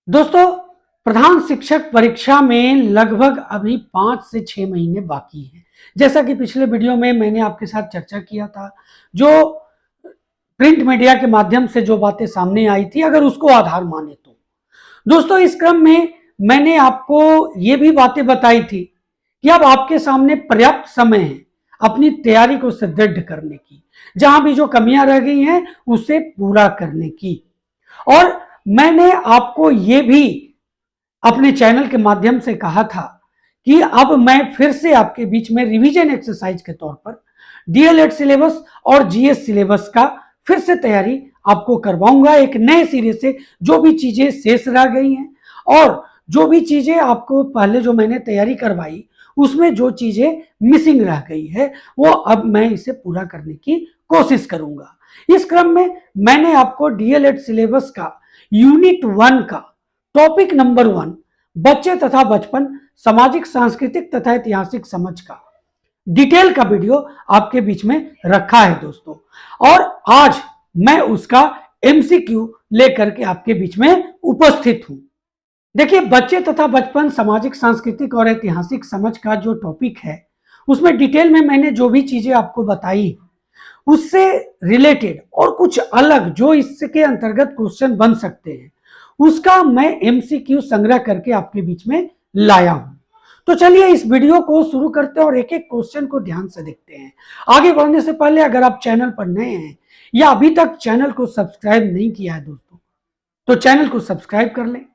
दोस्तों, प्रधान शिक्षक परीक्षा में लगभग अभी 5 से 6 महीने बाकी हैं। जैसा कि पिछले वीडियो में मैंने आपके साथ चर्चा किया था, जो प्रिंट मीडिया के माध्यम से जो बातें सामने आई थी, अगर उसको आधार माने तो। दोस्तों, इस क्रम में मैंने आपको ये भी बातें बताई थी कि अब आपके सामने पर्याप्त समय है अपनी तैयारी को सुदृढ़ करने की, जहां भी जो कमियां रह गई हैं उसे पूरा करने की। और मैंने आपको ये भी अपने चैनल के माध्यम से कहा था कि अब मैं फिर से आपके बीच में रिवीजन एक्सरसाइज के तौर पर डीएलएड सिलेबस और जीएस सिलेबस का फिर से तैयारी आपको करवाऊंगा, एक नए सिरे से। जो भी चीजें शेष रह गई हैं और जो भी चीजें आपको पहले जो मैंने तैयारी करवाई उसमें जो चीजें मिसिंग रह गई है, वो अब मैं इसे पूरा करने की कोशिश करूंगा। इस क्रम में मैंने आपको डीएलएड सिलेबस का यूनिट 1 का टॉपिक नंबर 1 बच्चे तथा बचपन, सामाजिक सांस्कृतिक तथा ऐतिहासिक समझ का डिटेल का वीडियो आपके बीच में रखा है दोस्तों। और आज मैं उसका एमसीक्यू लेकर के आपके बीच में उपस्थित हूं। देखिए, बच्चे तथा बचपन, सामाजिक सांस्कृतिक और ऐतिहासिक समझ का जो टॉपिक है, उसमें डिटेल में मैंने जो भी चीजें आपको बताई उससे रिलेटेड और कुछ अलग जो इसके अंतर्गत क्वेश्चन बन सकते हैं, उसका मैं एमसीक्यू संग्रह करके आपके बीच में लाया हूं। तो चलिए इस वीडियो को शुरू करते हैं और एक एक क्वेश्चन को ध्यान से देखते हैं। आगे बढ़ने से पहले अगर आप चैनल पर नए हैं या अभी तक चैनल को सब्सक्राइब नहीं किया है दोस्तों, तो चैनल को सब्सक्राइब कर लें,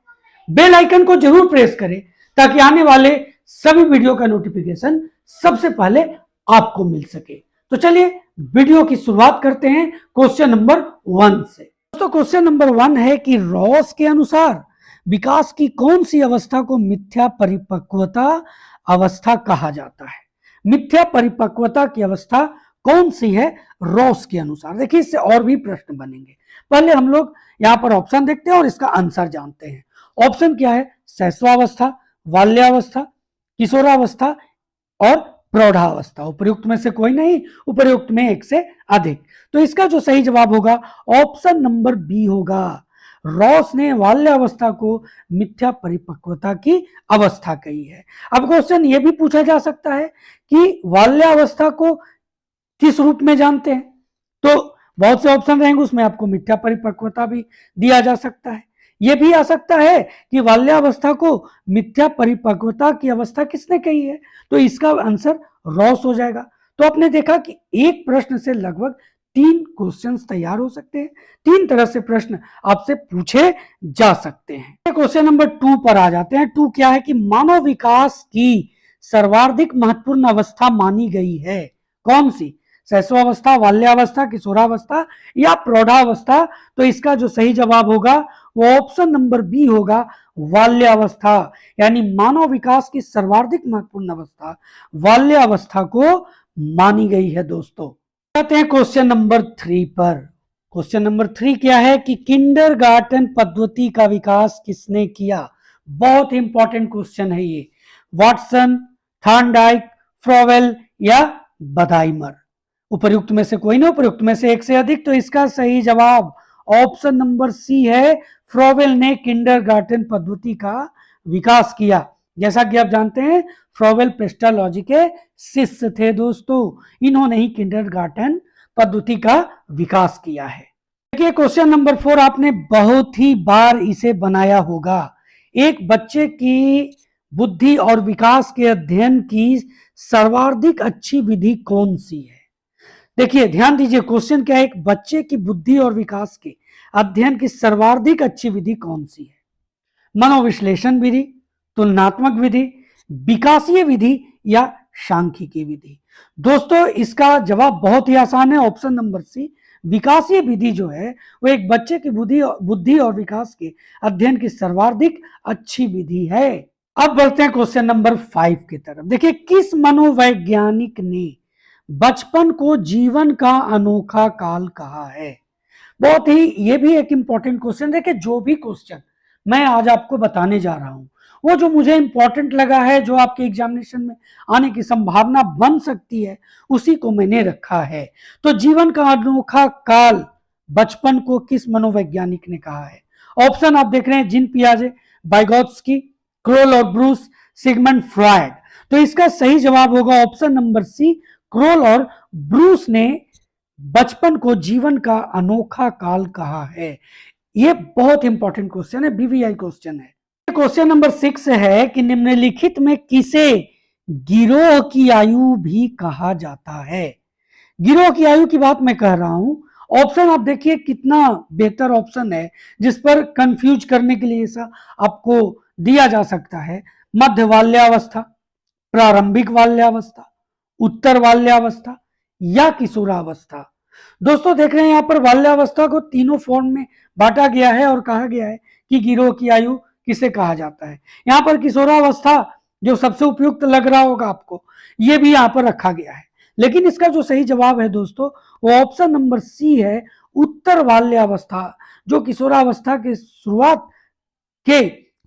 बेल आइकन को जरूर प्रेस करें ताकि आने वाले सभी वीडियो का नोटिफिकेशन सबसे पहले आपको मिल सके। तो चलिए वीडियो की शुरुआत करते हैं क्वेश्चन नंबर 1 से। दोस्तों, क्वेश्चन नंबर 1 है कि रॉस के अनुसार विकास की कौन सी अवस्था को मिथ्या परिपक्वता अवस्था कहा जाता है? मिथ्या परिपक्वता की अवस्था कौन सी है रॉस के अनुसार? देखिए, इससे और भी प्रश्न बनेंगे। पहले हम लोग यहां पर ऑप्शन देखते हैं और इसका आंसर जानते हैं। ऑप्शन क्या है? शैशवावस्था, बाल्यावस्था, किशोरावस्था और प्रौढ़ावस्था। उपर्युक्त में से कोई नहीं, उपर्युक्त में एक से अधिक। तो इसका जो सही जवाब होगा ऑप्शन नंबर बी होगा। रॉस ने बाल्यावस्था को मिथ्या परिपक्वता की अवस्था कही है। अब क्वेश्चन ये भी पूछा जा सकता है कि बाल्यावस्था को किस रूप में जानते हैं? तो बहुत से ऑप्शन रहेंगे, उसमें आपको मिथ्या परिपक्वता भी दिया जा सकता है। यह भी आ सकता है कि बाल्यावस्था को मिथ्या परिपक्वता की अवस्था किसने कही है? तो इसका आंसर रॉस हो जाएगा। तो आपने देखा कि एक प्रश्न से लगभग 3 क्वेश्चंस तैयार हो सकते हैं। 3 तरह से प्रश्न आपसे पूछे जा सकते हैं। क्वेश्चन नंबर 2 पर आ जाते हैं। 2 क्या है कि मानव विकास की सर्वाधिक महत्वपूर्ण अवस्था मानी गई है कौन सी? शैशवावस्था, बाल्यावस्था, किशोरावस्था या प्रौढ़ावस्था? तो इसका जो सही जवाब होगा वो ऑप्शन नंबर बी होगा, बाल्यावस्था। यानी मानव विकास की सर्वाधिक महत्वपूर्ण अवस्था बाल्यावस्था को मानी गई है दोस्तों। आते हैं क्वेश्चन नंबर 3 पर। क्वेश्चन नंबर 3 क्या है कि किंडरगार्टन पद्धति का विकास किसने किया? बहुत ही इंपॉर्टेंट क्वेश्चन है ये। वाटसन, थॉर्नडाइक, फ्रोवेल या बदाइमर? उपर्युक्त में से कोई नहीं, उपर्युक्त में से एक से अधिक। तो इसका सही जवाब ऑप्शन नंबर सी है, फ्रोवेल ने किंडरगार्टन पद्धति का विकास किया। जैसा कि आप जानते हैं, फ्रोवेल पेस्टालॉजी के शिष्य थे दोस्तों। इन्होंने ही किंडरगार्टन पद्धति का विकास किया है। देखिए, क्वेश्चन नंबर 4 आपने बहुत ही बार इसे बनाया होगा। एक बच्चे की बुद्धि और विकास के अध्ययन की सर्वाधिक अच्छी विधि कौन सी है? देखिए, ध्यान दीजिए, क्वेश्चन क्या है? एक बच्चे की बुद्धि और विकास के अध्ययन की सर्वाधिक अच्छी विधि कौन सी है? मनोविश्लेषण विधि, तुलनात्मक विधि, विकासीय विधि या सांख्यिकी विधि? दोस्तों, इसका जवाब बहुत ही आसान है, ऑप्शन नंबर सी। विकासीय विधि जो है वो एक बच्चे की बुद्धि और विकास के अध्ययन की सर्वाधिक अच्छी विधि है। अब बढ़ते हैं क्वेश्चन नंबर 5 की तरफ। देखिए, किस मनोवैज्ञानिक ने बचपन को जीवन का अनोखा काल कहा है? बहुत ही ये भी एक इंपॉर्टेंट क्वेश्चन। देखिए, जो भी क्वेश्चन मैं आज आपको बताने जा रहा हूं वो जो मुझे इंपॉर्टेंट लगा है, जो आपके एग्जामिनेशन में आने की संभावना बन सकती है, उसी को मैंने रखा है। तो जीवन का अनोखा काल बचपन को किस मनोवैज्ञानिक ने कहा है? ऑप्शन आप देख रहे हैं, जीन पियाजे, वाइगोत्स्की, क्रोल और ब्रूस, सिगमंड फ्रॉयड। तो इसका सही जवाब होगा ऑप्शन नंबर सी, क्रोल और ब्रूस ने बचपन को जीवन का अनोखा काल कहा है। यह बहुत इंपॉर्टेंट क्वेश्चन है, बीवीआई क्वेश्चन है। क्वेश्चन नंबर 6 है कि निम्नलिखित में किसे गिरोह की आयु भी कहा जाता है। गिरोह की आयु की बात मैं कह रहा हूं। ऑप्शन आप देखिए कितना बेहतर ऑप्शन है, जिस पर कंफ्यूज करने के लिए ऐसा आपको दिया जा सकता है। मध्य बाल्यावस्था, प्रारंभिक बाल्यावस्था, उत्तर बाल्यावस्था या किशोरावस्था। दोस्तों देख रहे हैं यहां पर बाल्यावस्था को तीनों फॉर्म में बांटा गया है और कहा गया है कि गिरोह की आयु किसे कहा जाता है। यहां पर किशोरावस्था जो सबसे उपयुक्त लग रहा होगा आपको, यह भी यहां पर रखा गया है। लेकिन इसका जो सही जवाब है दोस्तों, वो ऑप्शन नंबर सी है, उत्तर बाल्यावस्था, जो किशोरावस्था के शुरुआत के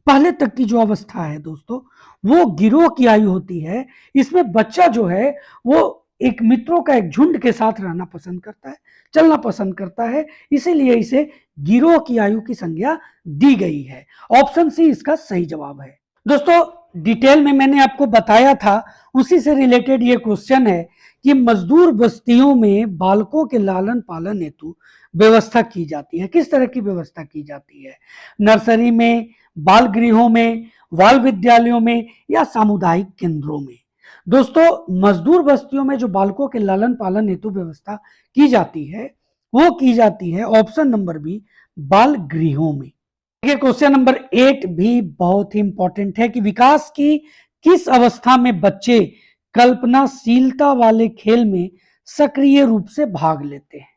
पहले तक की जो अवस्था है दोस्तों, वो गिरोह की आयु होती है। इसमें बच्चा जो है वो एक मित्रों का एक झुंड के साथ रहना पसंद करता है, चलना पसंद करता है, इसीलिए इसे गिरोह की आयु की संज्ञा दी गई है। ऑप्शन सी इसका सही जवाब है। दोस्तों डिटेल में मैंने आपको बताया था, उसी से रिलेटेड ये क्वेश्चन है कि मजदूर बस्तियों में बालकों के लालन पालन हेतु व्यवस्था की जाती है। किस तरह की व्यवस्था की जाती है? नर्सरी में, बाल गृहों में, बाल विद्यालयों में या सामुदायिक केंद्रों में। दोस्तों मजदूर बस्तियों में जो बालकों के लालन पालन हेतु व्यवस्था की जाती है, वो की जाती है ऑप्शन नंबर बी, बाल गृहों में। क्वेश्चन नंबर 8 भी बहुत ही इंपॉर्टेंट है कि विकास की किस अवस्था में बच्चे कल्पनाशीलता वाले खेल में सक्रिय रूप से भाग लेते हैं?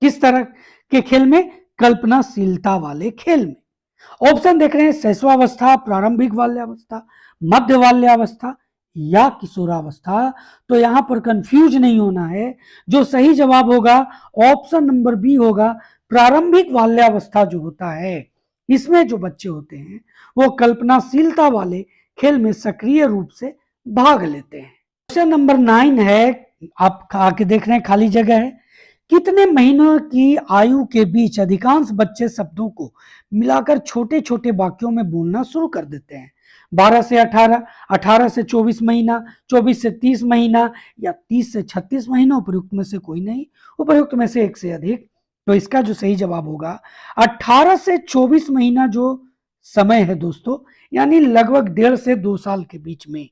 किस तरह के खेल में? कल्पनाशीलता वाले खेल में। ऑप्शन देख रहे हैं, शैशवावस्था, प्रारंभिक बाल्यावस्था, मध्य बाल्यावस्था या किशोरावस्था। तो यहां पर कंफ्यूज नहीं होना है, जो सही जवाब होगा ऑप्शन नंबर बी होगा, प्रारंभिक बाल्यावस्था जो होता है, इसमें जो बच्चे होते हैं वो कल्पनाशीलता वाले खेल में सक्रिय रूप से भाग लेते हैं। क्वेश्चन नंबर 9 है, आप आके देख रहे हैं खाली जगह है। कितने महीनों की आयु के बीच अधिकांश बच्चे शब्दों को मिलाकर छोटे छोटे वाक्यों में बोलना शुरू कर देते हैं? 12 से 18, 18 से 24 महीना, 24 से 30 महीना या 30 से 36 महीना। उपयुक्त में से कोई नहीं, उपयुक्त में से एक से अधिक। तो इसका जो सही जवाब होगा 18 से 24 महीना जो समय है दोस्तों, यानी लगभग 1.5 से 2 साल के बीच में।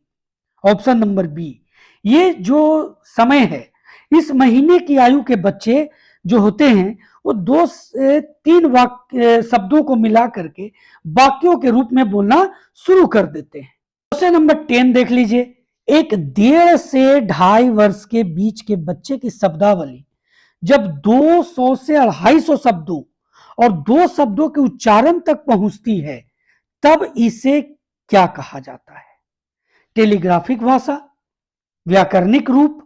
ऑप्शन नंबर बी, ये जो समय है, इस महीने की आयु के बच्चे जो होते हैं वो 2 से 3 वाक्य शब्दों को मिला करके वाक्यों के रूप में बोलना शुरू कर देते हैं। क्वेश्चन नंबर 10 देख लीजिए। एक 1.5 से 2.5 वर्ष के बीच के बच्चे की शब्दावली जब 200 से 250 शब्दों और 2 शब्दों के उच्चारण तक पहुंचती है, तब इसे क्या कहा जाता है? टेलीग्राफिक भाषा, व्याकरणिक रूप,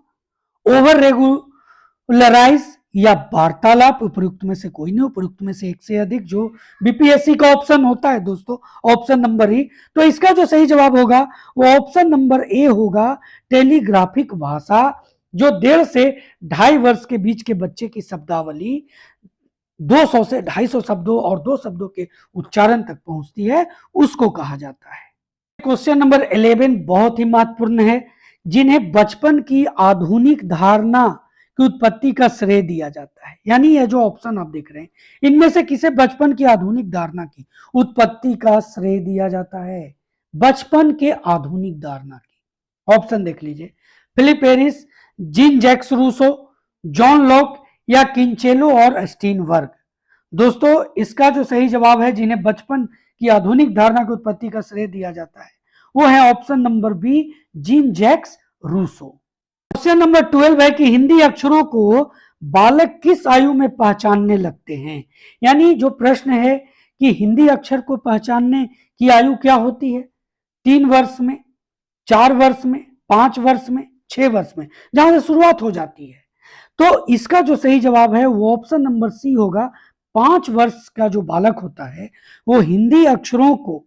ओवर रेगुलराइज या वार्तालाप। उपयुक्त में से कोई नहीं, उपयुक्त में से एक से अधिक, जो बीपीएससी का ऑप्शन होता है दोस्तों, ऑप्शन नंबर ई। तो इसका जो सही जवाब होगा वो ऑप्शन नंबर ए होगा, टेलीग्राफिक भाषा, जो 1.5 से 2.5 वर्ष के बीच के बच्चे की शब्दावली 200 से 250 शब्दों और 2 शब्दों के उच्चारण तक पहुंचती है, उसको कहा जाता है। क्वेश्चन नंबर 11 बहुत ही महत्वपूर्ण है, जिन्हें बचपन की आधुनिक धारणा की उत्पत्ति का श्रेय दिया जाता है। यानी ये जो ऑप्शन आप देख रहे हैं, इनमें से किसे बचपन की आधुनिक धारणा की उत्पत्ति का श्रेय दिया जाता है? बचपन के आधुनिक धारणा की। ऑप्शन देख लीजिए, Philip Aries, Jean Jacques Rousseau, John Locke या किंचेलो और स्टीनबर्ग। दोस्तों इसका जो सही जवाब है, जिन्हें बचपन की आधुनिक धारणा की उत्पत्ति का श्रेय दिया जाता है, वो है option number B, Jean Jacques Rousseau. Question number 12 है कि हिंदी अक्षरों को बालक किस आयु में पहचानने लगते हैं? यानी जो प्रश्न है कि हिंदी अक्षर को पहचानने की आयु क्या होती है? 3 वर्ष में, 4 वर्ष में, 5 वर्ष में, 6 वर्ष में, जहां से शुरुआत हो जाती है। तो इसका जो सही जवाब है वो ऑप्शन नंबर सी होगा, 5 वर्ष का जो बालक होता है वो हिंदी अक्षरों को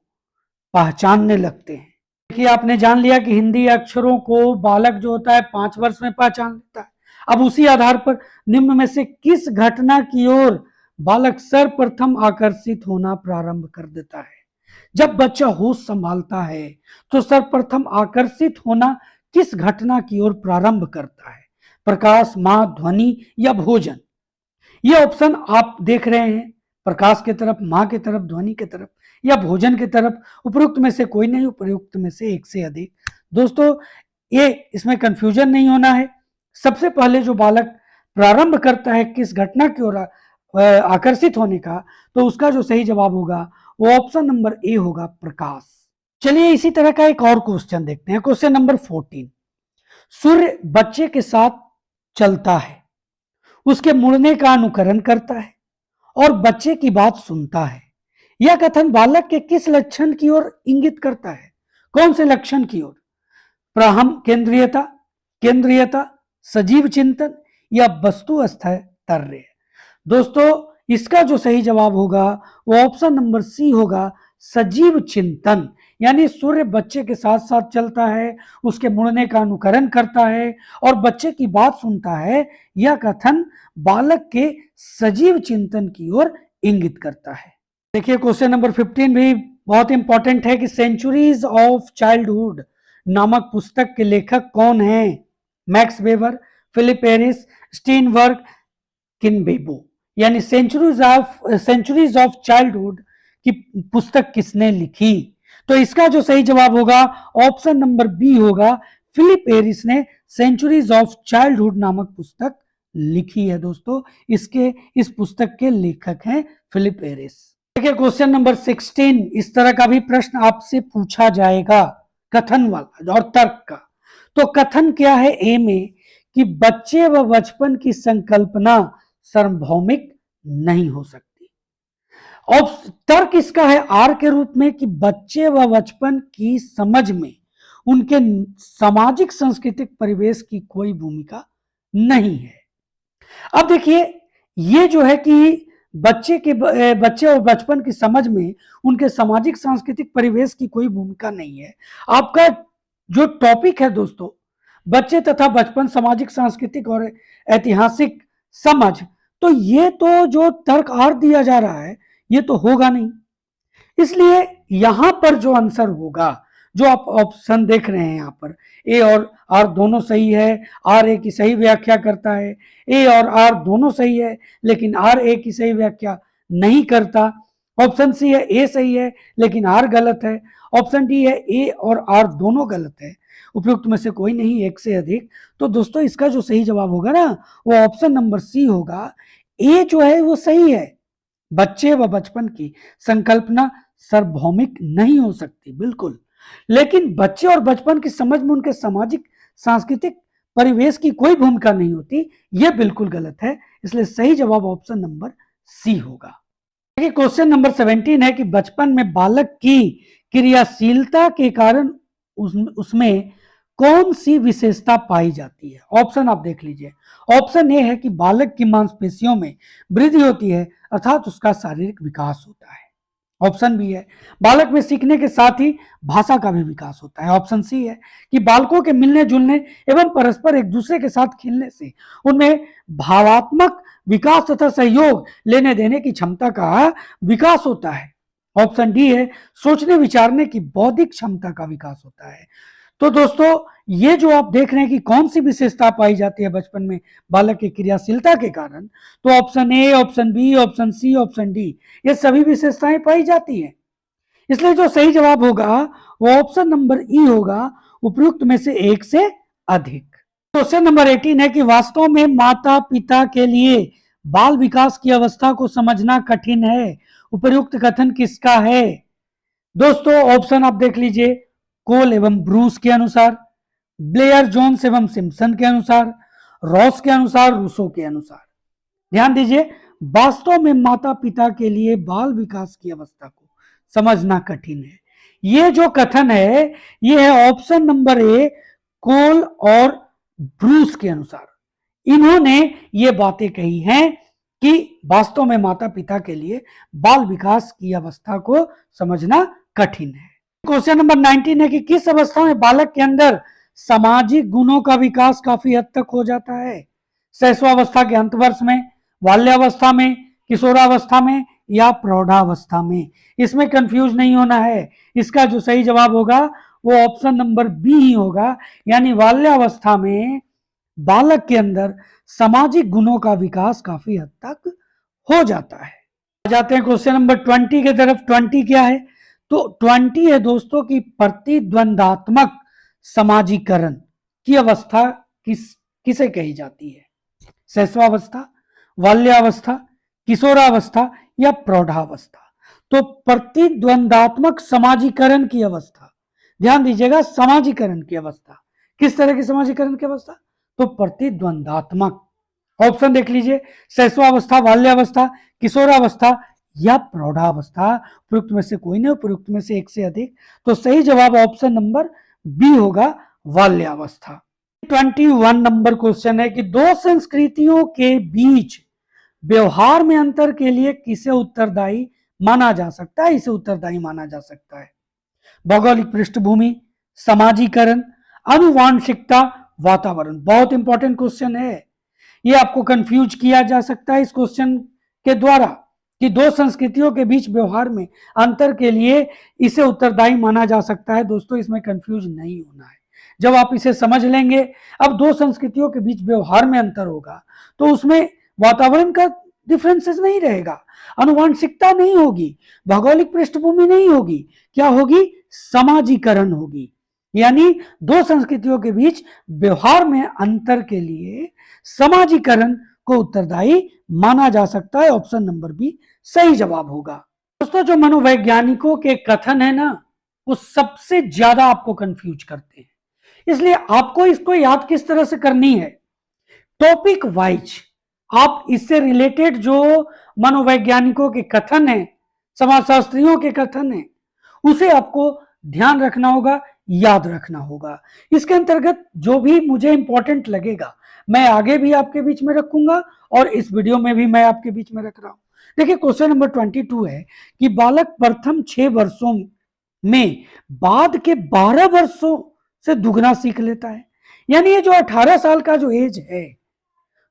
पहचानने लगते हैं। देखिए आपने जान लिया कि हिंदी अक्षरों को बालक जो होता है 5 वर्ष में पहचान लेता है। अब उसी आधार पर निम्न में से किस घटना की ओर बालक सर्वप्रथम आकर्षित होना प्रारंभ कर देता है? जब बच्चा होश संभालता है तो सर्वप्रथम आकर्षित होना किस घटना की ओर प्रारंभ करता है? प्रकाश, मां, ध्वनि या भोजन? ये ऑप्शन आप देख रहे हैं, प्रकाश की तरफ, मां की तरफ, ध्वनि की तरफ या भोजन की तरफ। उपयुक्त में से कोई नहीं, उपयुक्त में से एक से अधिक। दोस्तों, ये इसमें कंफ्यूजन नहीं होना है। सबसे पहले जो बालक प्रारंभ करता है किस घटना की ओर आकर्षित होने का, तो उसका जो सही जवाब होगा वो ऑप्शन नंबर ए होगा, प्रकाश। चलिए इसी तरह का एक और क्वेश्चन देखते हैं। Question number 14। सूर्य बच्चे के साथ चलता है, उसके मुड़ने का अनुकरण करता है और बच्चे की बात सुनता है। यह कथन बालक के किस लक्षण की ओर इंगित करता है? कौन से लक्षण की ओर? प्राहम केंद्रीयता, केंद्रीयता, सजीव चिंतन या वस्तु स्थैर्य? दोस्तों, इसका जो सही जवाब होगा वो ऑप्शन नंबर सी होगा, सजीव चिंतन। यानी सूर्य बच्चे के साथ साथ चलता है, उसके मुड़ने का अनुकरण करता है और बच्चे की बात सुनता है। यह कथन बालक के सजीव चिंतन की ओर इंगित करता है। देखिए क्वेश्चन नंबर 15 भी बहुत इंपॉर्टेंट है कि सेंचुरीज ऑफ चाइल्डहुड नामक पुस्तक के लेखक कौन हैं? Max Weber, Philippe Aries, Steinberg, किनबेबो। यानी सेंचुरीज ऑफ चाइल्डहुड की पुस्तक किसने लिखी? तो इसका जो सही जवाब होगा ऑप्शन नंबर बी होगा, फिलिप एरिस ने सेंचुरीज ऑफ चाइल्डहुड नामक पुस्तक लिखी है। दोस्तों, इस पुस्तक के लेखक हैं फिलिप एरिस। देखिए क्वेश्चन नंबर 16, इस तरह का भी प्रश्न आपसे पूछा जाएगा, कथन वाला और तर्क का। तो कथन क्या है ए में कि बच्चे व बचपन की संकल्पना सार्वभौमिक नहीं हो सकती। और तर्क इसका है आर के रूप में कि बच्चे व बचपन की समझ में उनके सामाजिक सांस्कृतिक परिवेश की कोई भूमिका नहीं है। अब देखिए, ये जो है कि बच्चे और बचपन की समझ में उनके सामाजिक सांस्कृतिक परिवेश की कोई भूमिका नहीं है। आपका जो टॉपिक है दोस्तों, बच्चे तथा बचपन, सामाजिक सांस्कृतिक और ऐतिहासिक समझ, तो ये तो जो तर्क आर दिया जा रहा है ये तो होगा नहीं। इसलिए यहां पर जो आंसर होगा, जो आप ऑप्शन देख रहे हैं यहाँ पर, ए और आर दोनों सही है, आर ए की सही व्याख्या करता है। ए और आर दोनों सही है लेकिन आर ए की सही व्याख्या नहीं करता। ऑप्शन सी है ए सही है लेकिन आर गलत है। ऑप्शन डी है ए और आर दोनों गलत है। उपयुक्त में से कोई नहीं, एक से अधिक। तो दोस्तों, इसका जो सही जवाब होगा ना वो ऑप्शन नंबर सी होगा। ए जो है वो सही है, बच्चे व बचपन की संकल्पना सार्वभौमिक नहीं हो सकती, बिल्कुल। लेकिन बच्चे और बचपन की समझ में उनके सामाजिक सांस्कृतिक परिवेश की कोई भूमिका नहीं होती, यह बिल्कुल गलत है। इसलिए सही जवाब ऑप्शन नंबर सी होगा। देखिए क्वेश्चन नंबर 17 है कि बचपन में बालक की क्रियाशीलता के कारण उसमें कौन सी विशेषता पाई जाती है? ऑप्शन आप देख लीजिए। ऑप्शन ए है कि बालक की मांसपेशियों में वृद्धि होती है, अर्थात उसका शारीरिक विकास होता है। ऑप्शन बी है बालक में सीखने के साथ ही भाषा का भी विकास होता है। ऑप्शन सी है कि बालकों के मिलने जुलने एवं परस्पर एक दूसरे के साथ खेलने से उनमें भावात्मक विकास तथा सहयोग लेने देने की क्षमता का विकास होता है। ऑप्शन डी है सोचने विचारने की बौद्धिक क्षमता का विकास होता है। तो दोस्तों, ये जो आप देख रहे हैं कि कौन सी विशेषता पाई जाती है बचपन में बालक की क्रियाशीलता के कारण, तो option A, option B, option C, option D, ये सभी विशेषताएं पाई जाती हैं। इसलिए जो सही जवाब होगा वो ऑप्शन नंबर ई होगा, उपयुक्त में से एक से अधिक। क्वेश्चन नंबर 18 है कि वास्तव में माता पिता के लिए बाल विकास की अवस्था को समझना कठिन है। उपयुक्त कथन किसका है? दोस्तों, ऑप्शन आप देख लीजिए। कोल एवं ब्रूस के अनुसार, ब्लेयर जोन्स एवं सिम्पसन के अनुसार, रॉस के अनुसार, रूसो के अनुसार। ध्यान दीजिए, वास्तव में माता पिता के लिए बाल विकास की अवस्था को समझना कठिन है। ये जो कथन है ये है ऑप्शन नंबर ए, कोल और ब्रूस के अनुसार। इन्होंने ये बातें कही हैं कि वास्तव में माता पिता के लिए बाल विकास की अवस्था को समझना कठिन है। क्वेश्चन नंबर 19 है कि किस अवस्था में बालक के अंदर सामाजिक गुणों का विकास काफी हद तक हो जाता है? शैशवावस्था के अंत वर्ष में, बाल्यावस्था में, किशोरावस्था में या प्रौढ़ावस्था में। इसमें कंफ्यूज नहीं होना है, इसका जो सही जवाब होगा वो ऑप्शन नंबर बी ही होगा, यानी बाल्यावस्था में बालक के अंदर सामाजिक गुणों का विकास काफी हद तक हो जाता है। आ जाते हैं क्वेश्चन नंबर 20 की तरफ। 20 क्या है? तो 20 है दोस्तों की प्रतिद्वंदात्मक समाजीकरण की अवस्था किसे कही जाती है? शैशवावस्था, बाल्यावस्था, किशोरावस्था या प्रौढ़ावस्था? तो प्रतिद्वंदात्मक समाजीकरण की अवस्था, ध्यान दीजिएगा, समाजीकरण की अवस्था। किस तरह की समाजीकरण की अवस्था? तो प्रतिद्वंदात्मक। ऑप्शन देख लीजिए, शैशवावस्था, बाल्यावस्था, किशोरावस्था या प्रौढ़ावस्था। उपयुक्त में से कोई नहीं, उपयुक्त में से एक से अधिक। तो सही जवाब ऑप्शन नंबर बी होगा, बाल्यावस्था। 21 नंबर क्वेश्चन है कि दो संस्कृतियों के बीच व्यवहार में अंतर के लिए किसे उत्तरदायी माना जा सकता है? इसे उत्तरदायी माना जा सकता है भौगोलिक पृष्ठभूमि, समाजीकरण, आनुवांशिकता, वातावरण। बहुत इंपॉर्टेंट क्वेश्चन है, ये आपको कंफ्यूज किया जा सकता है इस क्वेश्चन के द्वारा कि दो संस्कृतियों के बीच व्यवहार में अंतर के लिए इसे उत्तरदायी माना जा सकता है। दोस्तों इसमें कंफ्यूज नहीं होना है, जब आप इसे समझ लेंगे। अब दो संस्कृतियों के बीच व्यवहार में अंतर होगा तो उसमें वातावरण का डिफरेंसेस नहीं रहेगा, आनुवांशिकता नहीं होगी, भौगोलिक पृष्ठभूमि नहीं होगी, क्या होगी? समाजीकरण होगी। यानी दो संस्कृतियों के बीच व्यवहार में अंतर के लिए समाजीकरण को उत्तरदायी माना जा सकता है। ऑप्शन नंबर बी सही जवाब होगा। दोस्तों जो मनोवैज्ञानिकों के कथन है ना, वो सबसे ज्यादा आपको कंफ्यूज करते हैं, इसलिए आपको इसको याद किस तरह से करनी है, टॉपिक वाइज आप इससे रिलेटेड जो मनोवैज्ञानिकों के कथन है, समाजशास्त्रियों के कथन है, उसे आपको ध्यान रखना होगा, याद रखना होगा। इसके अंतर्गत जो भी मुझे इंपॉर्टेंट लगेगा मैं आगे भी आपके बीच में रखूंगा और इस वीडियो में भी मैं आपके बीच में रख रहा हूं। देखिए क्वेश्चन नंबर 22 है कि बालक प्रथम 6 वर्षों में बाद के 12 वर्षों से दुगना सीख लेता है। यानी ये जो 18 साल का जो एज है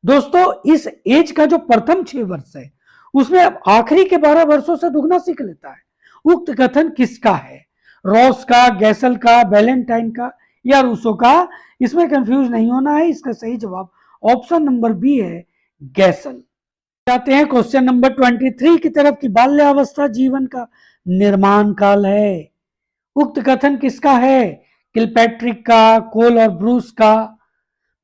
दोस्तों, इस एज का जो प्रथम 6 वर्ष है उसमें अब आखिरी के 12 वर्षों से दुगना सीख लेता है। उक्त कथन किसका है? रॉस का, गैसल का, बैलेंटाइन का या रूसो का? इसमें कंफ्यूज नहीं होना है, इसका सही जवाब ऑप्शन नंबर बी है, गैसल। जाते हैं क्वेश्चन नंबर 23 की तरफ कि बाल्यावस्था जीवन का निर्माण काल है। उक्त कथन किसका है? किलपैट्रिक का, कोल और ब्रूस का,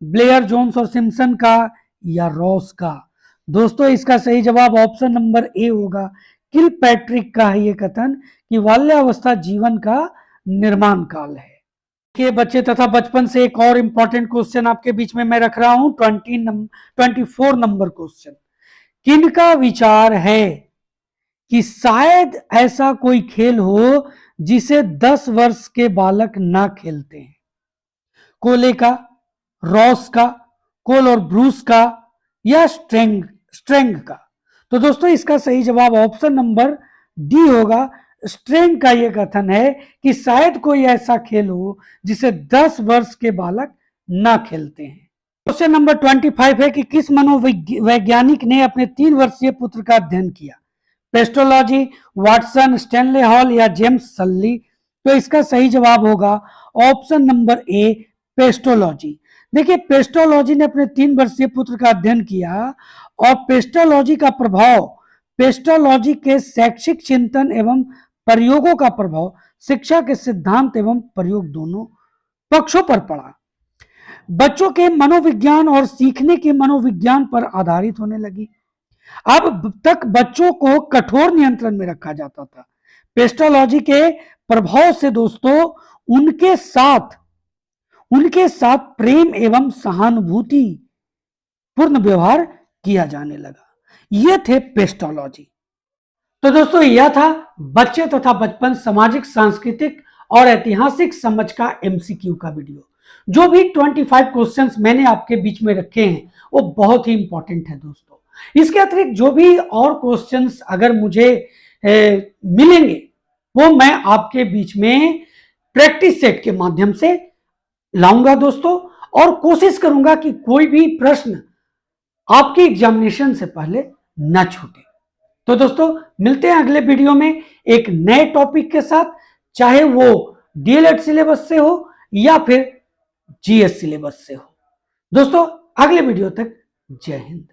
ब्लेयर, जोन्स और सिम्पसन का या रॉस का? दोस्तों इसका सही जवाब ऑप्शन नंबर ए होगा, किलपैट्रिक का है ये कथन कि बाल्यावस्था जीवन का निर्माण काल है। देखिए बच्चे तथा बचपन से एक और इंपॉर्टेंट क्वेश्चन आपके बीच में मैं रख रहा हूं, 24 नंबर क्वेश्चन। किनका विचार है कि शायद ऐसा कोई खेल हो जिसे 10 वर्ष के बालक ना खेलते हैं? कोले का, रॉस का, कोल और ब्रूस का या स्ट्रेंग का? तो दोस्तों इसका सही जवाब ऑप्शन नंबर डी होगा, स्ट्रेंग का यह कथन है कि शायद कोई ऐसा खेल हो जिसे 10 वर्ष के बालक ना खेलते हैं। क्वेश्चन नंबर 25 है कि किस मनोवैज्ञानिक ने अपने 3 वर्षीय पुत्र का अध्ययन किया? पेस्टोलॉजी, वाटसन, स्टैनले हॉल या जेम्स सल्ली? तो इसका सही जवाब होगा ऑप्शन नंबर ए, पेस्टोलॉजी। देखिए पेस्टोलॉजी ने अपने 3 वर्षीय पुत्र का अध्ययन किया और पेस्टोलॉजी का प्रभाव, पेस्टोलॉजी के शैक्षिक चिंतन एवं प्रयोगों का प्रभाव शिक्षा के सिद्धांत एवं प्रयोग दोनों पक्षों पर पड़ा। बच्चों के मनोविज्ञान और सीखने के मनोविज्ञान पर आधारित होने लगी। अब तक बच्चों को कठोर नियंत्रण में रखा जाता था, पेस्टोलॉजी के प्रभाव से दोस्तों उनके साथ प्रेम एवं सहानुभूति पूर्ण व्यवहार किया जाने लगा। ये थे पेस्टोलॉजी। तो दोस्तों यह था बच्चे तथा बचपन, सामाजिक, सांस्कृतिक और ऐतिहासिक समझ का एमसीक्यू का वीडियो। जो भी 25 क्वेश्चंस मैंने आपके बीच में रखे हैं वो बहुत ही इंपॉर्टेंट है दोस्तों। इसके अतिरिक्त जो भी और क्वेश्चंस अगर मुझे मिलेंगे वो मैं आपके बीच में प्रैक्टिस सेट के माध्यम से लाऊंगा दोस्तों, और कोशिश करूंगा कि कोई भी प्रश्न आपके एग्जामिनेशन से पहले न छूटे। तो दोस्तों मिलते हैं अगले वीडियो में एक नए टॉपिक के साथ, चाहे वो डीएलएड सिलेबस से हो या फिर जीएस सिलेबस से हो। दोस्तों अगले वीडियो तक जय हिंद।